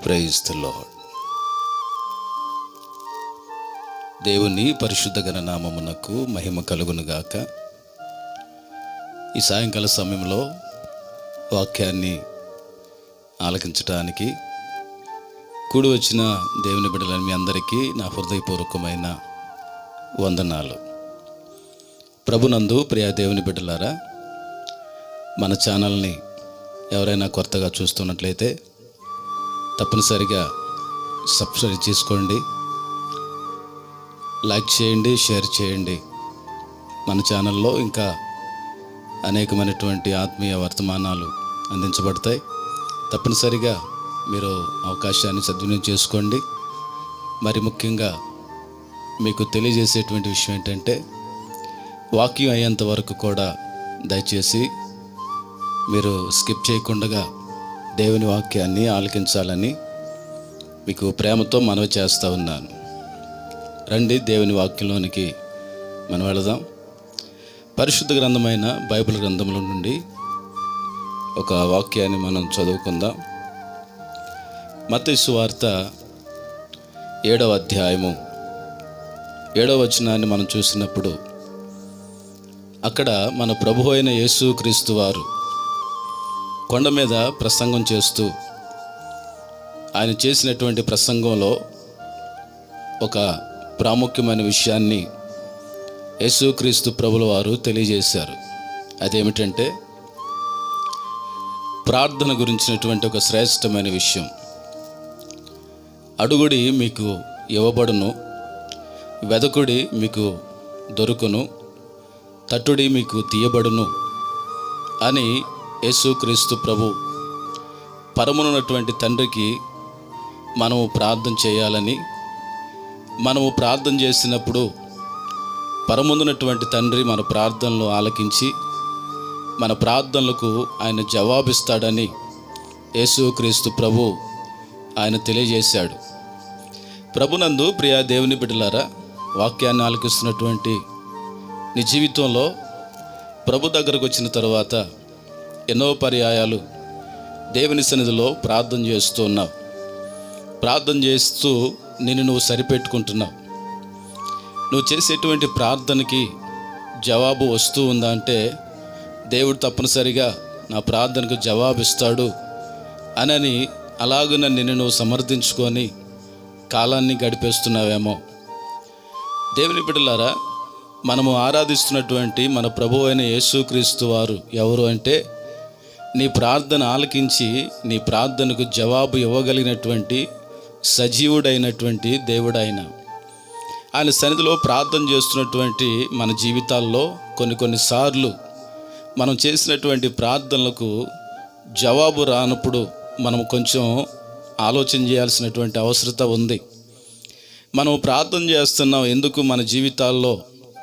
Praise the lord. దేవుని పరిశుద్ధ ఘన నామమునకు మహిమ కలుగునుగాక. ఈ సాయంకాల సమయంలో వాక్యాన్ని ఆలకించడానికి కూడి వచ్చిన దేవుని బిడ్డలని మీ అందరికీ నా హృదయపూర్వకమైన వందనాలు. ప్రభునందు ప్రియా దేవుని బిడ్డలారా, మన ఛానల్ని ఎవరైనా కొత్తగా చూస్తున్నట్లయితే తప్పనిసరిగా సబ్స్క్రైబ్ చేసుకోండి, లైక్ చేయండి, షేర్ చేయండి. మన ఛానల్లో ఇంకా అనేకమైనటువంటి ఆత్మీయ వర్తమానాలు అందించబడతాయి. తప్పనిసరిగా మీరు అవకాశాన్ని సద్వినియోగం చేసుకోండి. మరి ముఖ్యంగా మీకు తెలియజేసేటువంటి విషయం ఏంటంటే, వాక్యం అయ్యేంత వరకు కూడా దయచేసి మీరు స్కిప్ చేయకుండా దేవుని వాక్యాన్ని ఆలకించాలని మీకు ప్రేమతో మనవి చేస్తూ ఉన్నాను. రండి, దేవుని వాక్యంలోనికి మనం వెళదాం. పరిశుద్ధ గ్రంథమైన బైబిల్ గ్రంథంలో నుండి ఒక వాక్యాన్ని మనం చదువుకుందాం. మత్తయి సువార్త 7వ అధ్యాయము 7వ వచనాన్ని మనం చూసినప్పుడు, అక్కడ మన ప్రభు అయిన యేసు క్రీస్తు వారు కొండ మీద ప్రసంగం చేస్తూ ఆయన చేసినటువంటి ప్రసంగంలో ఒక ప్రాముఖ్యమైన విషయాన్ని యేసుక్రీస్తు ప్రభుల వారు తెలియజేశారు. అదేమిటంటే, ప్రార్థన గురించినటువంటి ఒక శ్రేష్టమైన విషయం. అడుగుడి మీకు ఇవ్వబడును, వెదకుడి మీకు దొరుకును, తట్టుడి మీకు తీయబడును అని యేసుక్రీస్తు ప్రభు పరమునున్నటువంటి తండ్రికి మనము ప్రార్థన చేయాలని, మనము ప్రార్థన చేసినప్పుడు పరమునున్నటువంటి తండ్రి మన ప్రార్థనలు ఆలకించి మన ప్రార్థనలకు ఆయన జవాబిస్తాడని యేసుక్రీస్తు ప్రభు ఆయన తెలియజేశాడు. ప్రభునందు ప్రియా దేవుని బిడ్డలారా, వాక్యాన్ని ఆలకిస్తున్నటువంటి నీ జీవితంలో ప్రభు దగ్గరకు వచ్చిన తర్వాత ఎన్నో పర్యాయాలు దేవుని సన్నిధిలో ప్రార్థన చేస్తూ ఉన్నావు. ప్రార్థన చేస్తూ నిన్ను నువ్వు సరిపెట్టుకుంటున్నావు. నువ్వు చేసేటువంటి ప్రార్థనకి జవాబు వస్తూ ఉందా అంటే, దేవుడు తప్పనిసరిగా నా ప్రార్థనకు జవాబు ఇస్తాడు అని అలాగున నిన్ను నువ్వు సమర్థించుకొని కాలాన్ని గడిపేస్తున్నావేమో. దేవుని బిడ్డలారా, మనము ఆరాధిస్తున్నటువంటి మన ప్రభువు అయిన యేసుక్రీస్తు వారు ఎవరు అంటే, నీ ప్రార్థన ఆలకించి నీ ప్రార్థనకు జవాబు ఇవ్వగలిగినటువంటి సజీవుడైనటువంటి దేవుడు ఆయన. ఆయన సన్నిధిలో ప్రార్థన చేస్తున్నటువంటి మన జీవితాల్లో కొన్నిసార్లు మనం చేసినటువంటి ప్రార్థనలకు జవాబు రానప్పుడు మనం కొంచెం ఆలోచన చేయాల్సినటువంటి అవసరం ఉంది. మనం ప్రార్థన చేస్తున్నాం, ఎందుకు మన జీవితాల్లో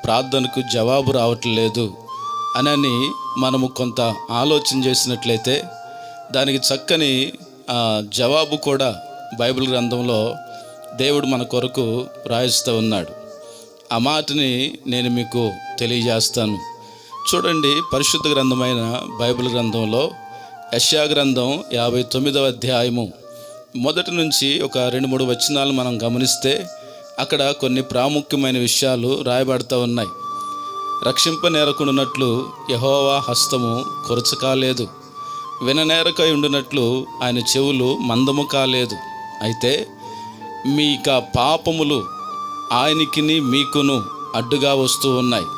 ప్రార్థనకు జవాబు రావట్లేదు అని మనము కొంత ఆలోచన చేసినట్లయితే దానికి చక్కని జవాబు కూడా బైబిల్ గ్రంథంలో దేవుడు మన కొరకు రాయిస్తూ ఉన్నాడు. ఆ మాటని నేను మీకు తెలియజేస్తాను. చూడండి, పరిశుద్ధ గ్రంథమైన బైబిల్ గ్రంథంలో యెషయా గ్రంథం 59వ అధ్యాయము మొదటి నుంచి ఒక 2-3 వచనాలు మనం గమనిస్తే అక్కడ కొన్ని ప్రాముఖ్యమైన విషయాలు రాయబడుతూ ఉన్నాయి. రక్షింపనేరకుండానట్లు యెహోవా హస్తము కొరచ కాలేదు, విననేరకై ఉండినట్లు ఆయన చెవులు మందము కాలేదు. అయితే మీక పాపములు ఆయనకిని మీకును అడ్డుగా వస్తూ ఉన్నాయి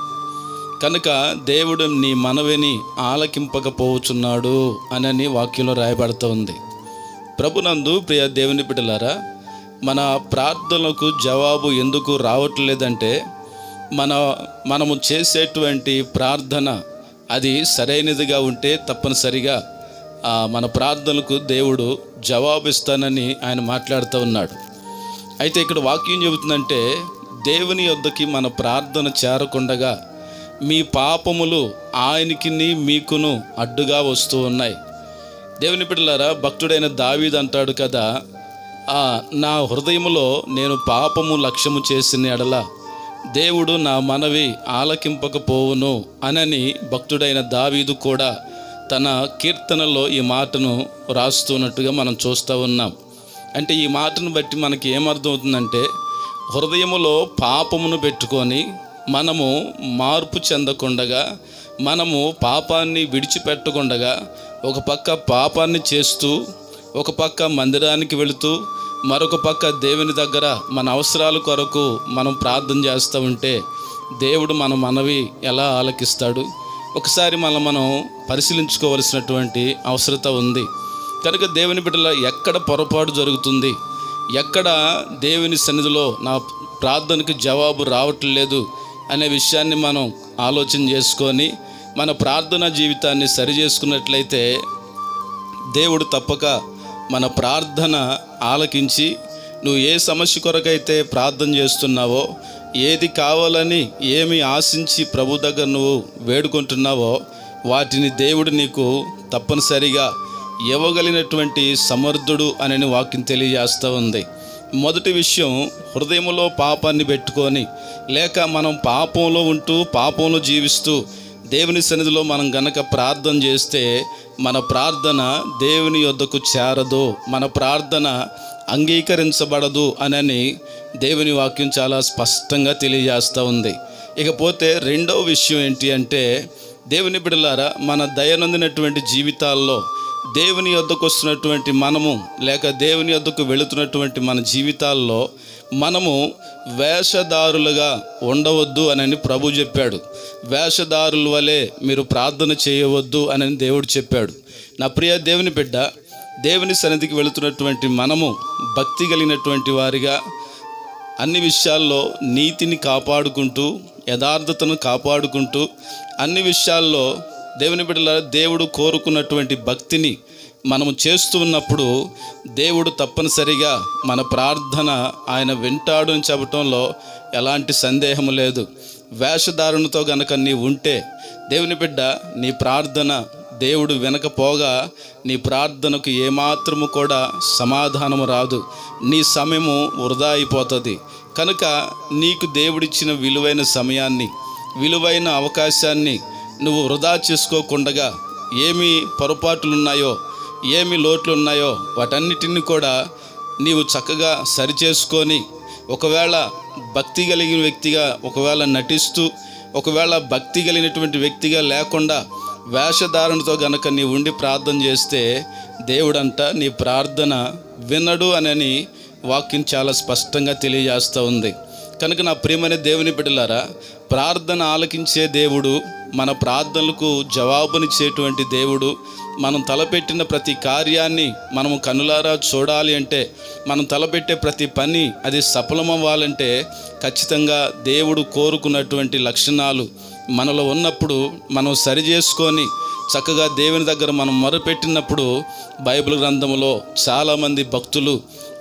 కనుక దేవుడు నీ మనవిని ఆలకింపకపోవచున్నాడు అని వాక్యంలో రాయబడుతూ ఉంది. ప్రభునందు ప్రియ దేవుని బిడ్డలారా, మన ప్రార్థనలకు జవాబు ఎందుకు రావట్లేదంటే, మనము చేసేటువంటి ప్రార్థన అది సరైనదిగా ఉంటే తప్పనిసరిగా మన ప్రార్థనలకు దేవుడు జవాబిస్తానని ఆయన మాట్లాడుతూ ఉన్నాడు. అయితే ఇక్కడ వాక్యం చెబుతుందంటే, దేవుని యొద్దకి మన ప్రార్థన చేరకుండగా మీ పాపములు ఆయనకిని మీకును అడ్డుగా వస్తూ ఉన్నాయి. దేవుని బిడ్డలారా, భక్తుడైన దావీదు అంటాడు కదా, నా హృదయములో నేను పాపము లక్ష్యము చేసిన ఎడల దేవుడు నా మనవి ఆలకింపకపోవును అని భక్తుడైన దావీదు కూడా తన కీర్తనలో ఈ మాటను రాస్తున్నట్టుగా మనం చూస్తూ ఉన్నాం. అంటే ఈ మాటను బట్టి మనకి ఏమర్థమవుతుందంటే, హృదయములో పాపమును పెట్టుకొని మనము మార్పు చెందకుండగా, మనము పాపాన్ని విడిచిపెట్టకుండగా, ఒక పక్క పాపాన్ని చేస్తూ, ఒక పక్క మందిరానికి వెళుతూ, మరొక పక్క దేవుని దగ్గర మన అవసరాల కొరకు మనం ప్రార్థన చేస్తూ ఉంటే దేవుడు మన మనవి ఎలా ఆలకిస్తాడు? ఒకసారి మనం పరిశీలించుకోవలసినటువంటి అవసరత ఉంది. కనుక దేవుని బిడ్డల ఎక్కడ పొరపాటు జరుగుతుంది, ఎక్కడ దేవుని సన్నిధిలో నా ప్రార్థనకు జవాబు రావట్లేదు అనే విషయాన్ని మనం ఆలోచన చేసుకొని మన ప్రార్థనా జీవితాన్ని సరి చేసుకున్నట్లయితే దేవుడు తప్పక మన ప్రార్థన ఆలకించి, నువ్వు ఏ సమస్య కొరకైతే ప్రార్థన చేస్తున్నావో, ఏది కావాలని ఏమి ఆశించి ప్రభు దగ్గర నువ్వు వేడుకుంటున్నావో వాటిని దేవుడు నీకు తప్పనిసరిగా ఇవ్వగలిగినటువంటి సమర్థుడు అనే వాక్యం తెలియజేస్తూ ఉంది. మొదటి విషయం, హృదయంలో పాపాన్ని పెట్టుకొని, లేక మనం పాపంలో ఉంటూ పాపంలో జీవిస్తూ దేవుని సన్నిధిలో మనం గనక ప్రార్థన చేస్తే మన ప్రార్థన దేవుని యొద్దకు చేరదు, మన ప్రార్థన అంగీకరించబడదు అని దేవుని వాక్యం చాలా స్పష్టంగా తెలియజేస్తూ ఉంది. ఇకపోతే రెండవ విషయం ఏంటి అంటే, దేవుని బిడ్డలారా, మన దయనొందినటువంటి జీవితాల్లో దేవుని యొద్దకు వస్తున్నటువంటి మనము, లేక దేవుని యొద్దకు వెళుతున్నటువంటి మన జీవితాల్లో మనము వేషధారులుగా ఉండవద్దు అని ప్రభు చెప్పాడు. వేషధారుల వలె మీరు ప్రార్థన చేయవద్దు అని దేవుడు చెప్పాడు. నా ప్రియ దేవుని బిడ్డ, దేవుని సన్నిధికి వెళుతున్నటువంటి మనము భక్తి కలిగినటువంటి వారిగా అన్ని విషయాల్లో నీతిని కాపాడుకుంటూ, యథార్థతను కాపాడుకుంటూ, అన్ని విషయాల్లో దేవుని బిడ్డల దేవుడు కోరుకున్నటువంటి భక్తిని మనము చేస్తూ ఉన్నప్పుడు దేవుడు తప్పనిసరిగా మన ప్రార్థన ఆయన వింటాడు అని చెప్పటంలో ఎలాంటి సందేహము లేదు. వేషధారణతో గనక నీ ఉంటే దేవుని బిడ్డ, నీ ప్రార్థన దేవుడు వినకపోగా నీ ప్రార్థనకు ఏమాత్రము కూడా సమాధానము రాదు, నీ సమయము వృధా అయిపోతుంది. కనుక నీకు దేవుడిచ్చిన విలువైన సమయాన్ని, విలువైన అవకాశాన్ని నువ్వు వృధా చేసుకోకుండా, ఏమి పొరపాట్లున్నాయో, ఏమి లోట్లు ఉన్నాయో వాటన్నిటిని కూడా నీవు చక్కగా సరిచేసుకొని, ఒకవేళ భక్తి కలిగిన వ్యక్తిగా ఒకవేళ నటిస్తూ, ఒకవేళ భక్తి కలిగినటువంటి వ్యక్తిగా లేకుండా వేషధారణతో గనక నీ ఉండి ప్రార్థన చేస్తే దేవుడంట నీ ప్రార్థన వినడు అని వాక్యం చాలా స్పష్టంగా తెలియజేస్తూ ఉంది. కనుక నా ప్రియమైన దేవుని బిడ్డలారా, ప్రార్థన ఆలకించే దేవుడు, మన ప్రార్థనలకు జవాబునిచ్చేటువంటి దేవుడు, మనం తలపెట్టిన ప్రతి కార్యాన్ని మనము కనులారా చూడాలి అంటే, మనం తలపెట్టే ప్రతి పని అది సఫలమవ్వాలంటే ఖచ్చితంగా దేవుడు కోరుకున్నటువంటి లక్షణాలు మనలో ఉన్నప్పుడు మనం సరి చేసుకొని చక్కగా దేవుని దగ్గర మనం మొరపెట్టినప్పుడు, బైబిల్ గ్రంథంలో చాలామంది భక్తులు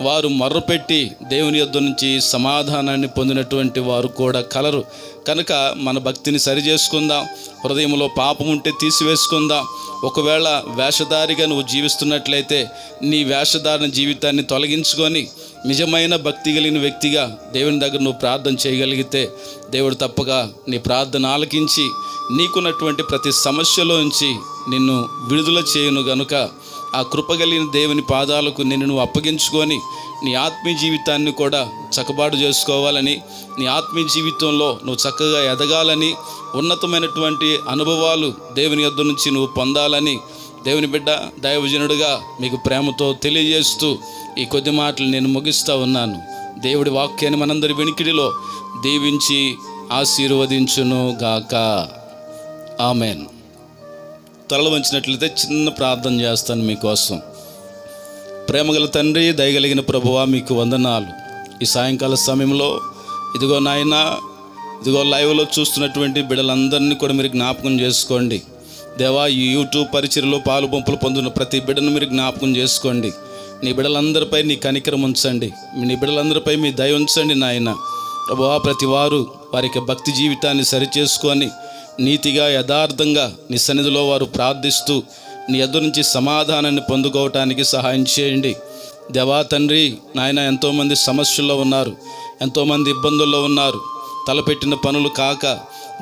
వారు మొర్రపెట్టి దేవుని యొద్ద నుంచి సమాధానాన్ని పొందినటువంటి వారు కూడా కలరు. కనుక మన భక్తిని సరి చేసుకుందాం, హృదయంలో పాపం ఉంటే తీసివేసుకుందాం. ఒకవేళ వేషధారిగా నువ్వు జీవిస్తున్నట్లయితే నీ వేషధారణ జీవితాన్ని తొలగించుకొని నిజమైన భక్తి కలిగిన వ్యక్తిగా దేవుని దగ్గర నువ్వు ప్రార్థన చేయగలిగితే దేవుడు తప్పగా నీ ప్రార్థన ఆలకించి నీకున్నటువంటి ప్రతి సమస్యలోంచి నిన్ను విడుదల చేయును. గనుక ఆ కృపగలిగిన దేవుని పాదాలకు నిన్ను నువ్వు అప్పగించుకొని నీ ఆత్మీయ జీవితాన్ని కూడా చక్కబాటు చేసుకోవాలని, నీ ఆత్మీయ జీవితంలో నువ్వు చక్కగా ఎదగాలని, ఉన్నతమైనటువంటి అనుభవాలు దేవుని యొద్ద నుంచి నువ్వు పొందాలని దేవుని బిడ్డ దైవజనుడిగా మీకు ప్రేమతో తెలియజేస్తూ ఈ కొద్ది మాటలు నేను ముగిస్తూ ఉన్నాను. దేవుడి వాక్యాన్ని మనందరి వెనికిడిలో దీవించి ఆశీర్వదించును గాక. ఆమెన్. తలలు వంచినట్లయితే చిన్న ప్రార్థన చేస్తాను మీకోసం. ప్రేమగల తండ్రి, దయగలిగిన ప్రభువా, మీకు వందనాలు. ఈ సాయంకాల సమయంలో ఇదిగో నాయన, ఇదిగో లైవ్లో చూస్తున్నటువంటి బిడ్డలందరినీ కూడా మీరు జ్ఞాపకం చేసుకోండి దేవా. ఈ యూట్యూబ్ పరిచర్యలో పాలు పంపులు పొందున్న ప్రతి బిడ్డను మీరు జ్ఞాపకం చేసుకోండి. నీ బిడ్డలందరిపై నీ కనికరం ఉంచండి, నీ బిడ్డలందరిపై మీ దయ ఉంచండి నాయన. ప్రభువా, ప్రతి వారు వారికి భక్తి జీవితాన్ని సరిచేసుకొని నీతిగా యథార్థంగా నీ సన్నిధిలో వారు ప్రార్థిస్తూ నీ ఎదురు నుంచి సమాధానాన్ని పొందుకోవటానికి సహాయం చేయండి దేవా. తండ్రి నాయన, ఎంతోమంది సమస్యల్లో ఉన్నారు, ఎంతోమంది ఇబ్బందుల్లో ఉన్నారు, తలపెట్టిన పనులు కాక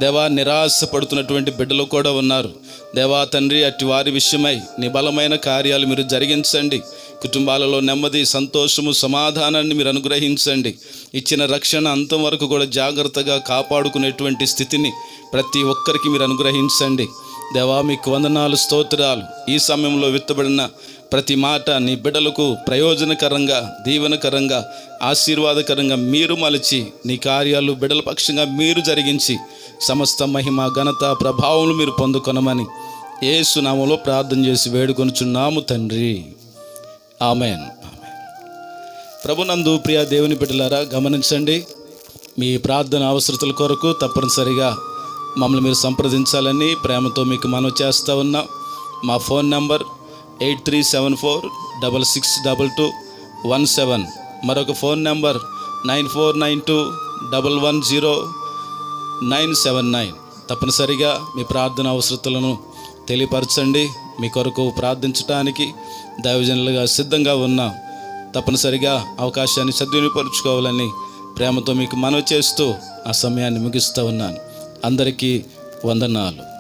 దేవా నిరాశపడుతున్నటువంటి బిడ్డలు కూడా ఉన్నారు దేవా. తండ్రి, అట్టి వారి విషయమై నీ బలమైన కార్యాలు మీరు జరిగించండి. కుటుంబాలలో నెమ్మది, సంతోషము, సమాధానాన్ని మీరు అనుగ్రహించండి. ఇచ్చిన రక్షణ అంతం వరకు కూడా జాగ్రత్తగా కాపాడుకునేటువంటి స్థితిని ప్రతి ఒక్కరికి మీరు అనుగ్రహించండి. దేవా, మీకు వందనాలు, స్తోత్రాలు. ఈ సమయంలో విత్తబడిన ప్రతి మాట నీ బిడ్డలకు ప్రయోజనకరంగా, దీవెనకరంగా, ఆశీర్వాదకరంగా మీరు మలిచి నీ కార్యాలు బిడ్డల పక్షంగా మీరు జరిగించి సమస్త మహిమ, ఘనత, ప్రభావములు మీరు పొందుకొనమని యేసు నామములో ప్రార్థన చేసి వేడుకొనుచున్నాము తండ్రి. ఆమెన్. ప్రభునందు ప్రియ దేవుని బిడ్డలారా, గమనించండి. మీ ప్రార్థన అవసరతల కొరకు తప్పనిసరిగా మమ్మల్ని మీరు సంప్రదించాలని ప్రేమతో మీకు మనవి చేస్తూ ఉన్నాం. మా ఫోన్ నంబర్ 8374662217. మరొక ఫోన్ నంబర్ 9492110979. తప్పనిసరిగా మీ ప్రార్థన అవసరతలను తెలియపరచండి. మీ కొరకు ప్రార్థించడానికి దైవజనులుగా సిద్ధంగా ఉన్నాం. తప్పనిసరిగా అవకాశాన్ని సద్వినియోగపరుచుకోవాలని ప్రేమతో మీకు మనవి చేస్తూ ఆ సమయాన్ని ముగిస్తూ ఉన్నాను. అందరికీ వందనాలు.